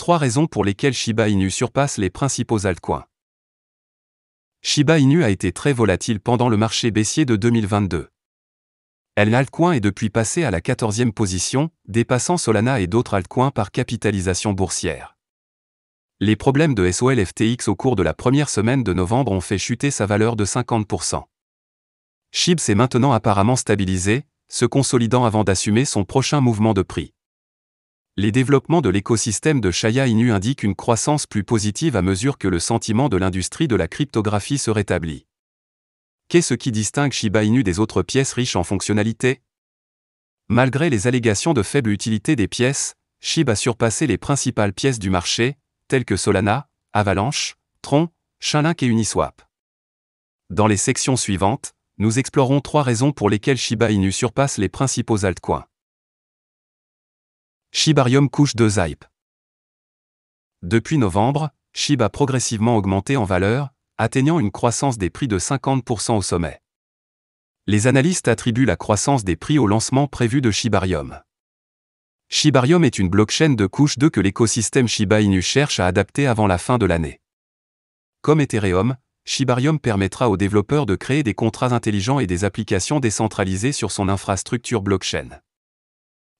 3 raisons pour lesquelles Shiba Inu surpasse les principaux altcoins. Shiba Inu a été très volatile pendant le marché baissier de 2022. L'altcoin est depuis passé à la 14e position, dépassant Solana et d'autres altcoins par capitalisation boursière. Les problèmes de SOL FTX au cours de la première semaine de novembre ont fait chuter sa valeur de 50%. SHIB s'est maintenant apparemment stabilisé, se consolidant avant d'assumer son prochain mouvement de prix. Les développements de l'écosystème de Shiba Inu indiquent une croissance plus positive à mesure que le sentiment de l'industrie de la cryptographie se rétablit. Qu'est-ce qui distingue Shiba Inu des autres pièces riches en fonctionnalités? Malgré les allégations de faible utilité des pièces, SHIB a surpassé les principales pièces du marché, telles que Solana, Avalanche, Tron, Chainlink et Uniswap. Dans les sections suivantes, nous explorons 3 raisons pour lesquelles Shiba Inu surpasse les principaux altcoins. Shibarium couche 2 hype. Depuis novembre, SHIB a progressivement augmenté en valeur, atteignant une croissance des prix de 50% au sommet. Les analystes attribuent la croissance des prix au lancement prévu de Shibarium. Shibarium est une blockchain de couche 2 que l'écosystème Shiba Inu cherche à adapter avant la fin de l'année. Comme Ethereum, Shibarium permettra aux développeurs de créer des contrats intelligents et des applications décentralisées sur son infrastructure blockchain.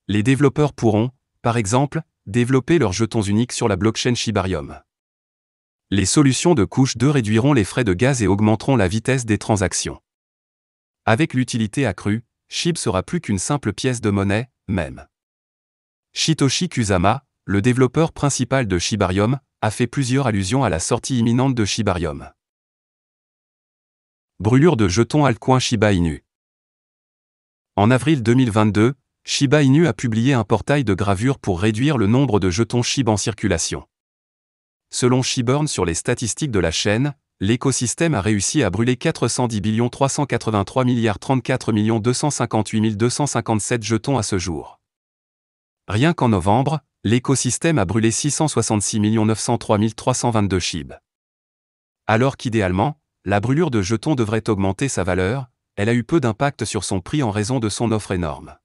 Les développeurs pourront, par exemple, développer leurs jetons uniques sur la blockchain Shibarium. Les solutions de couche 2 réduiront les frais de gaz et augmenteront la vitesse des transactions. Avec l'utilité accrue, SHIB sera plus qu'une simple pièce de monnaie, même. Shitoshi Kusama, le développeur principal de Shibarium, a fait plusieurs allusions à la sortie imminente de Shibarium. Brûlure de jetons altcoin Shiba Inu. En avril 2022, Shiba Inu a publié un portail de gravure pour réduire le nombre de jetons SHIB en circulation. Selon Shibburn sur les statistiques de la chaîne, l'écosystème a réussi à brûler 410 383 34 258 257 jetons à ce jour. Rien qu'en novembre, l'écosystème a brûlé 666 903 322 SHIB. Alors qu'idéalement, la brûlure de jetons devrait augmenter sa valeur, elle a eu peu d'impact sur son prix en raison de son offre énorme.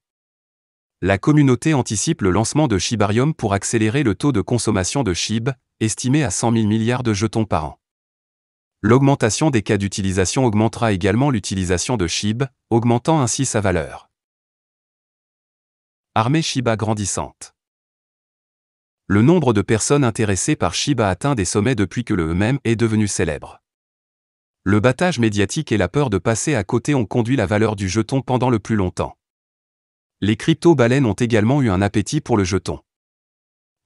La communauté anticipe le lancement de Shibarium pour accélérer le taux de consommation de SHIB, estimé à 100 000 milliards de jetons par an. L'augmentation des cas d'utilisation augmentera également l'utilisation de SHIB, augmentant ainsi sa valeur. Armée Shiba grandissante. Le nombre de personnes intéressées par SHIB a atteint des sommets depuis que le mème est devenu célèbre. Le battage médiatique et la peur de passer à côté ont conduit la valeur du jeton pendant le plus longtemps. Les crypto-baleines ont également eu un appétit pour le jeton.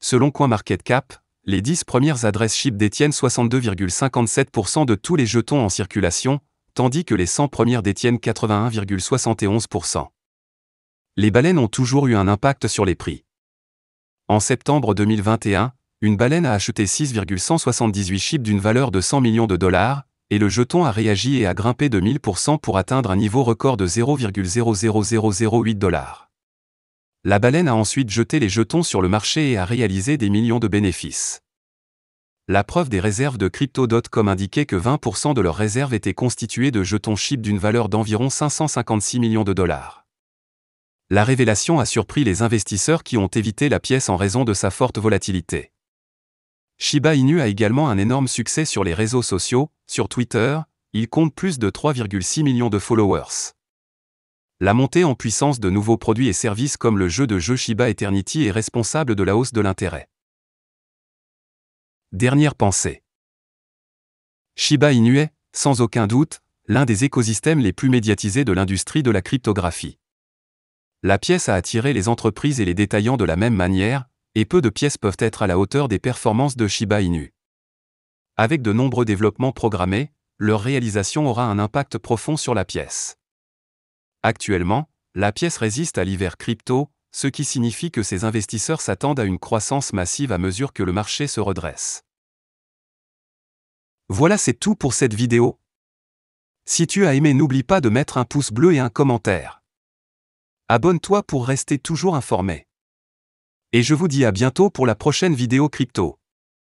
Selon CoinMarketCap, les 10 premières adresses SHIB détiennent 62,57% de tous les jetons en circulation, tandis que les 100 premières détiennent 81,71%. Les baleines ont toujours eu un impact sur les prix. En septembre 2021, une baleine a acheté 6,178 SHIB d'une valeur de 100 millions de dollars, et le jeton a réagi et a grimpé de 1000% pour atteindre un niveau record de 0,00008 $. La baleine a ensuite jeté les jetons sur le marché et a réalisé des millions de bénéfices. La preuve des réserves de Crypto.com indiquait que 20% de leurs réserves étaient constituées de jetons SHIB d'une valeur d'environ 556 millions de dollars. La révélation a surpris les investisseurs qui ont évité la pièce en raison de sa forte volatilité. Shiba Inu a également un énorme succès sur les réseaux sociaux. Sur Twitter, il compte plus de 3,6 millions de followers. La montée en puissance de nouveaux produits et services comme le jeu Shiba Eternity est responsable de la hausse de l'intérêt. Dernière pensée. Shiba Inu est, sans aucun doute, l'un des écosystèmes les plus médiatisés de l'industrie de la cryptographie. La pièce a attiré les entreprises et les détaillants de la même manière, et peu de pièces peuvent être à la hauteur des performances de Shiba Inu. Avec de nombreux développements programmés, leur réalisation aura un impact profond sur la pièce. Actuellement, la pièce résiste à l'hiver crypto, ce qui signifie que ses investisseurs s'attendent à une croissance massive à mesure que le marché se redresse. Voilà, c'est tout pour cette vidéo. Si tu as aimé, n'oublie pas de mettre un pouce bleu et un commentaire. Abonne-toi pour rester toujours informé. Et je vous dis à bientôt pour la prochaine vidéo crypto.